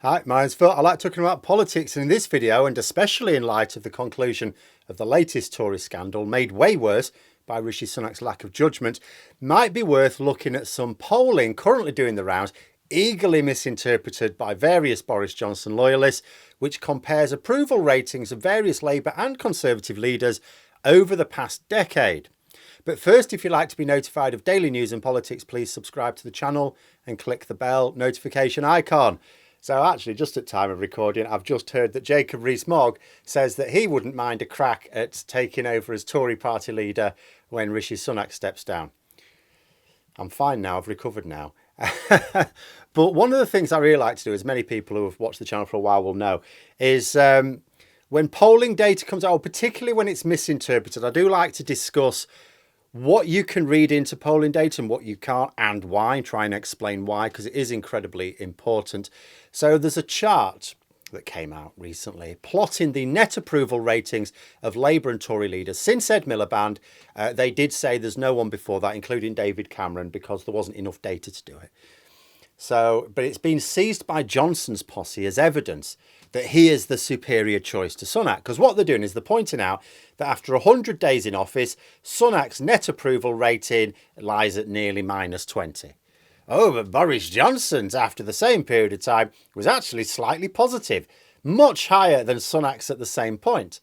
Hi, mine's Phil. I like talking about politics, and in this video, and especially in light of the conclusion of the latest Tory scandal, made way worse by Rishi Sunak's lack of judgment, might be worth looking at some polling currently doing the rounds, eagerly misinterpreted by various Boris Johnson loyalists, which compares approval ratings of various Labour and Conservative leaders over the past decade. But first, if you'd like to be notified of daily news and politics, please subscribe to the channel and click the bell notification icon. So actually, just at time of recording, I've just heard that Jacob Rees-Mogg says that he wouldn't mind a crack at taking over as Tory party leader when Rishi Sunak steps down. I'm fine now, I've recovered now. But one of the things I really like to do, as many people who have watched the channel for a while will know, is when polling data comes out, particularly when it's misinterpreted, I do like to discuss what you can read into polling data and what you can't, and why, and try and explain why, because it is incredibly important. So there's a chart that came out recently plotting the net approval ratings of Labour and Tory leaders since Ed Miliband. They did say there's no one before that, including David Cameron, because there wasn't enough data to do it. So, but it's been seized by Johnson's posse as evidence that he is the superior choice to Sunak. Because what they're doing is they're pointing out that after 100 days in office, Sunak's net approval rating lies at nearly -20. Oh, but Boris Johnson's, after the same period of time, was actually slightly positive, much higher than Sunak's at the same point.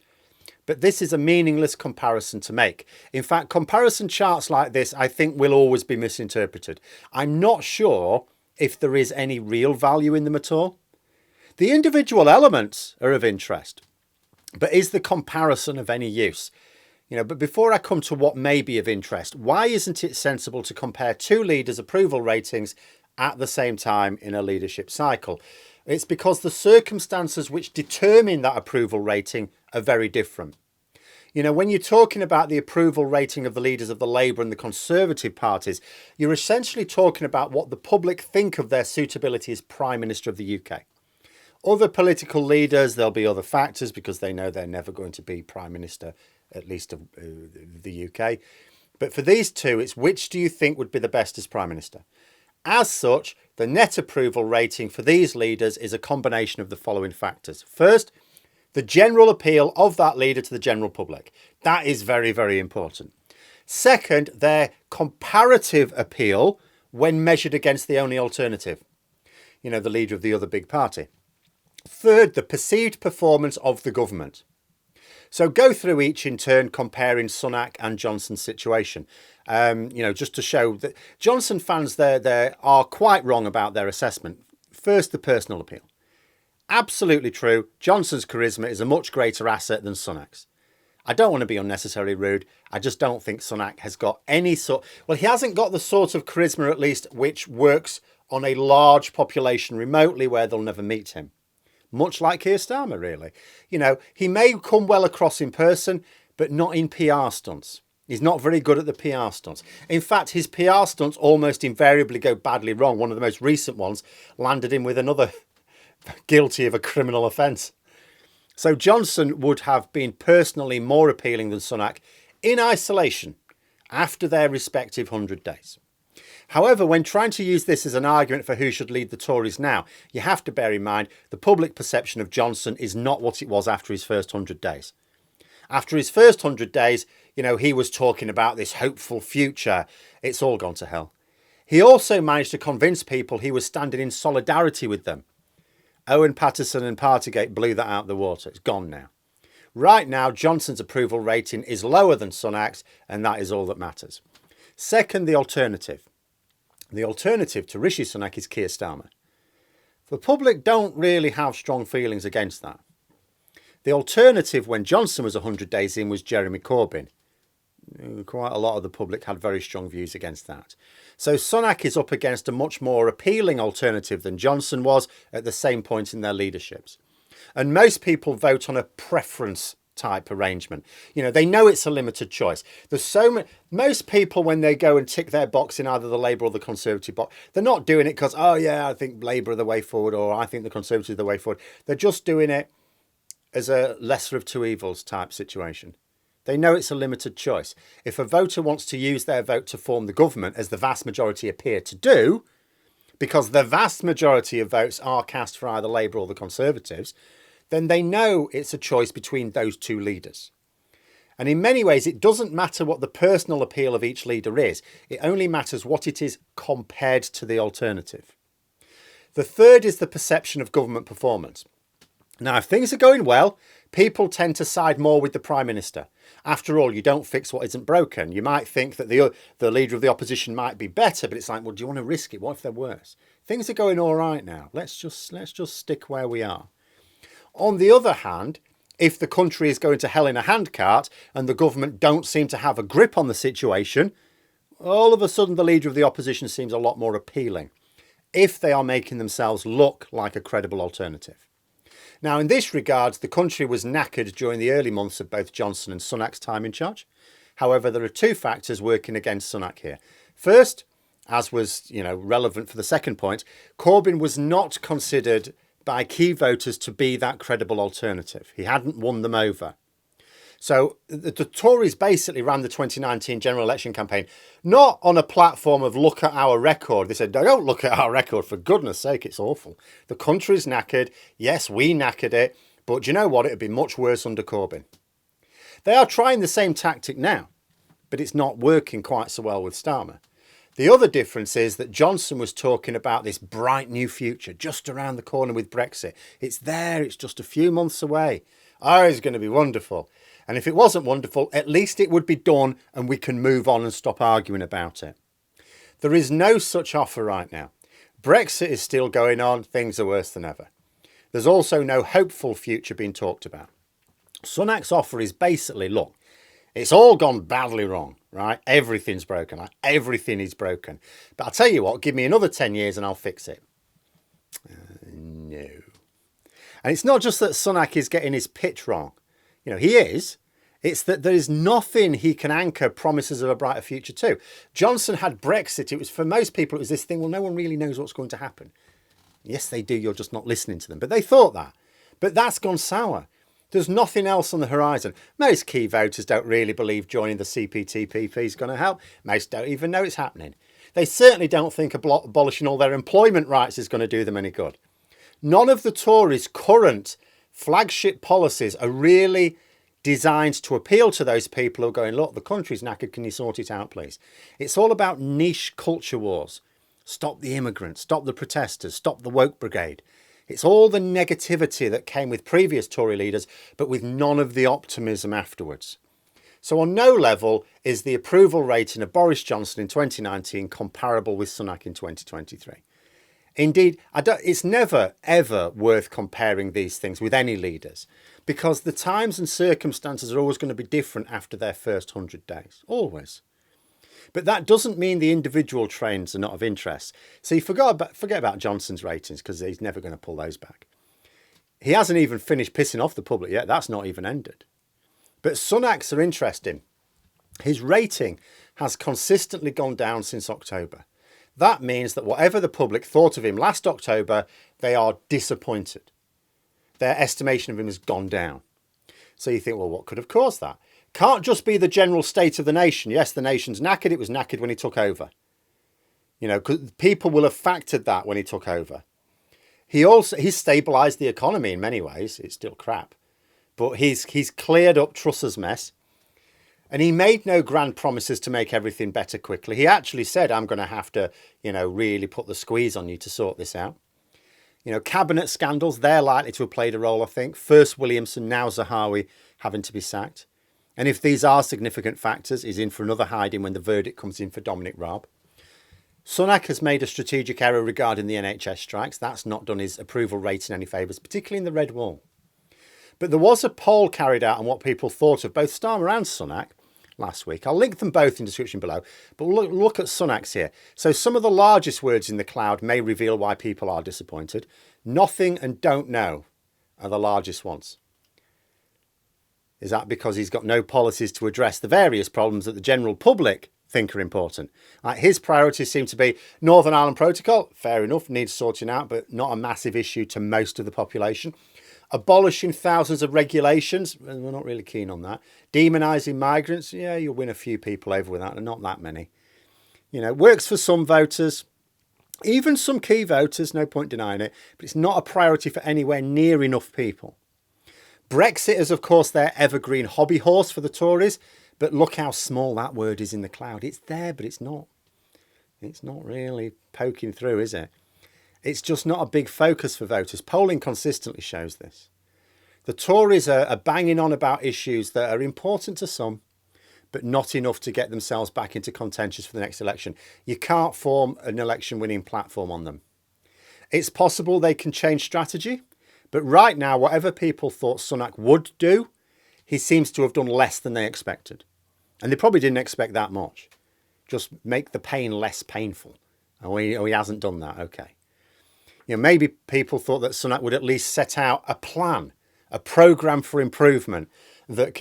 But this is a meaningless comparison to make. In fact, comparison charts like this, I think, will always be misinterpreted. I'm not sure if there is any real value in them at all. The individual elements are of interest, but is the comparison of any use? But before I come to what may be of interest, why isn't it sensible to compare two leaders' approval ratings at the same time in a leadership cycle? It's because the circumstances which determine that approval rating are very different. When you're talking about the approval rating of the leaders of the Labour and the Conservative parties, you're essentially talking about what the public think of their suitability as Prime Minister of the UK. Other political leaders, there'll be other factors because they know they're never going to be Prime Minister, at least of the UK. But for these two, it's which do you think would be the best as Prime Minister? As such, the net approval rating for these leaders is a combination of the following factors. First, the general appeal of that leader to the general public. That is very, very important. Second, their comparative appeal when measured against the only alternative, the leader of the other big party. Third, the perceived performance of the government. So go through each in turn, comparing Sunak and Johnson's situation. Just to show that Johnson fans there are quite wrong about their assessment. First, the personal appeal. Absolutely true. Johnson's charisma is a much greater asset than Sunak's. I don't want to be unnecessarily rude. I just don't think Sunak has got any he hasn't got the sort of charisma, at least, which works on a large population remotely where they'll never meet him. Much like Keir Starmer, really. He may come well across in person, but not in PR stunts. He's not very good at the PR stunts. In fact, his PR stunts almost invariably go badly wrong. One of the most recent ones landed him with another guilty of a criminal offence. So Johnson would have been personally more appealing than Sunak in isolation after their respective 100 days. However, when trying to use this as an argument for who should lead the Tories now, you have to bear in mind the public perception of Johnson is not what it was after his first 100 days. After his first 100 days, he was talking about this hopeful future. It's all gone to hell. He also managed to convince people he was standing in solidarity with them. Owen Paterson and Partygate blew that out of the water. It's gone now. Right now, Johnson's approval rating is lower than Sunak's, and that is all that matters. Second, the alternative. The alternative to Rishi Sunak is Keir Starmer. The public don't really have strong feelings against that. The alternative when Johnson was 100 days in was Jeremy Corbyn. Quite a lot of the public had very strong views against that. So Sunak is up against a much more appealing alternative than Johnson was at the same point in their leaderships. And most people vote on a preference type arrangement. They know it's a limited choice. Most people, when they go and tick their box in either the Labour or the Conservative box, they're not doing it because, oh yeah, I think Labour are the way forward, or I think the Conservative are the way forward. They're just doing it as a lesser of two evils type situation. They know it's a limited choice. If a voter wants to use their vote to form the government, as the vast majority appear to do, because the vast majority of votes are cast for either Labour or the Conservatives, then they know it's a choice between those two leaders. And in many ways, it doesn't matter what the personal appeal of each leader is. It only matters what it is compared to the alternative. The third is the perception of government performance. Now, if things are going well, people tend to side more with the Prime Minister. After all, you don't fix what isn't broken. You might think that the leader of the opposition might be better, but it's like, well, do you want to risk it? What if they're worse? Things are going all right now. Let's just stick where we are. On the other hand, if the country is going to hell in a handcart and the government don't seem to have a grip on the situation, all of a sudden the leader of the opposition seems a lot more appealing, if they are making themselves look like a credible alternative. Now, in this regard, the country was knackered during the early months of both Johnson and Sunak's time in charge. However, there are two factors working against Sunak here. First, as was relevant for the second point, Corbyn was not considered by key voters to be that credible alternative. He hadn't won them over. So the Tories basically ran the 2019 general election campaign not on a platform of look at our record. They said, don't look at our record, for goodness sake, it's awful. The country's knackered. Yes, we knackered it. But do you know what? It would be much worse under Corbyn. They are trying the same tactic now, but it's not working quite so well with Starmer. The other difference is that Johnson was talking about this bright new future just around the corner with Brexit. It's there. It's just a few months away. Oh, it's going to be wonderful. And if it wasn't wonderful, at least it would be done and we can move on and stop arguing about it. There is no such offer right now. Brexit is still going on. Things are worse than ever. There's also no hopeful future being talked about. Sunak's offer is basically, look, it's all gone badly wrong, right? Everything's broken. Everything is broken. But I'll tell you what, give me another 10 years and I'll fix it. No. And it's not just that Sunak is getting his pitch wrong. He is. It's that there is nothing he can anchor promises of a brighter future to. Johnson had Brexit. It was, for most people, it was this thing, well, no one really knows what's going to happen. Yes, they do. You're just not listening to them. But they thought that. But that's gone sour. There's nothing else on the horizon. Most key voters don't really believe joining the CPTPP is going to help. Most don't even know it's happening. They certainly don't think abolishing all their employment rights is going to do them any good. None of the Tories' current flagship policies are really designed to appeal to those people who are going, look, the country's knackered, can you sort it out, please? It's all about niche culture wars. Stop the immigrants, stop the protesters, stop the woke brigade. It's all the negativity that came with previous Tory leaders, but with none of the optimism afterwards. So on no level is the approval rating of Boris Johnson in 2019 comparable with Sunak in 2023. Indeed, it's never, ever worth comparing these things with any leaders, because the times and circumstances are always going to be different after their first 100 days. Always. But that doesn't mean the individual trends are not of interest. So you forget about Johnson's ratings, because he's never going to pull those back. He hasn't even finished pissing off the public yet. That's not even ended. But Sunak's are interesting. His rating has consistently gone down since October. That means that whatever the public thought of him last October, they are disappointed. Their estimation of him has gone down. So you think, well, what could have caused that? Can't just be the general state of the nation. Yes, the nation's knackered. It was knackered when he took over. 'Cause people will have factored that when he took over. He's stabilised the economy in many ways. It's still crap. But he's cleared up Truss's mess. And he made no grand promises to make everything better quickly. He actually said, I'm going to have to, really put the squeeze on you to sort this out. Cabinet scandals, they're likely to have played a role, I think. First Williamson, now Zahawi having to be sacked. And if these are significant factors, he's in for another hiding when the verdict comes in for Dominic Raab. Sunak has made a strategic error regarding the NHS strikes. That's not done his approval rating any favours, particularly in the Red Wall. But there was a poll carried out on what people thought of both Starmer and Sunak last week. I'll link them both in the description below, but we'll look at Sunak's here. So some of the largest words in the cloud may reveal why people are disappointed. Nothing and don't know are the largest ones. Is that because he's got no policies to address the various problems that the general public think are important? His priorities seem to be Northern Ireland Protocol, fair enough, needs sorting out, but not a massive issue to most of the population. Abolishing thousands of regulations, we're not really keen on that. Demonising migrants, yeah, you'll win a few people over with that, and not that many. Works for some voters. Even some key voters, no point denying it, but it's not a priority for anywhere near enough people. Brexit is, of course, their evergreen hobby horse for the Tories, but look how small that word is in the cloud. It's there, but it's not. It's not really poking through, is it? It's just not a big focus for voters. Polling consistently shows this. The Tories are banging on about issues that are important to some, but not enough to get themselves back into contention for the next election. You can't form an election-winning platform on them. It's possible they can change strategy, but right now, whatever people thought Sunak would do, he seems to have done less than they expected. And they probably didn't expect that much. Just make the pain less painful. Oh, he hasn't done that. Okay. Maybe people thought that Sunak would at least set out a plan, a programme for improvement that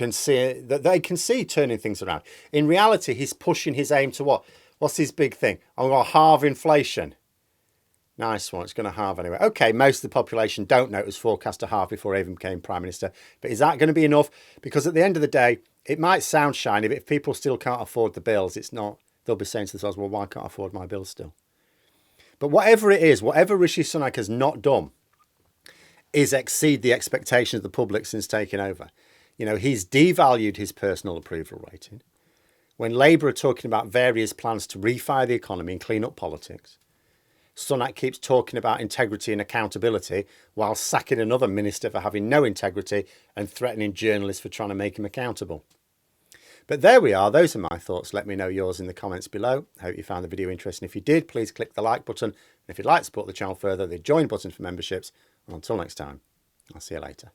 they can see turning things around. In reality, he's pushing his aim to what? What's his big thing? I'm going to halve inflation. Nice one. It's going to halve anyway. Okay, most of the population don't know it was forecast to halve before he even became Prime Minister. But is that going to be enough? Because at the end of the day, it might sound shiny, but if people still can't afford the bills, it's not. They'll be saying to themselves, well, why can't I afford my bills still? But whatever it is, whatever Rishi Sunak has not done is exceed the expectations of the public since taking over. He's devalued his personal approval rating. When Labour are talking about various plans to refire the economy and clean up politics, Sunak keeps talking about integrity and accountability while sacking another minister for having no integrity and threatening journalists for trying to make him accountable. But there we are. Those are my thoughts. Let me know yours in the comments below. I hope you found the video interesting. If you did, please click the like button. And if you'd like to support the channel further, the join button for memberships. And until next time, I'll see you later.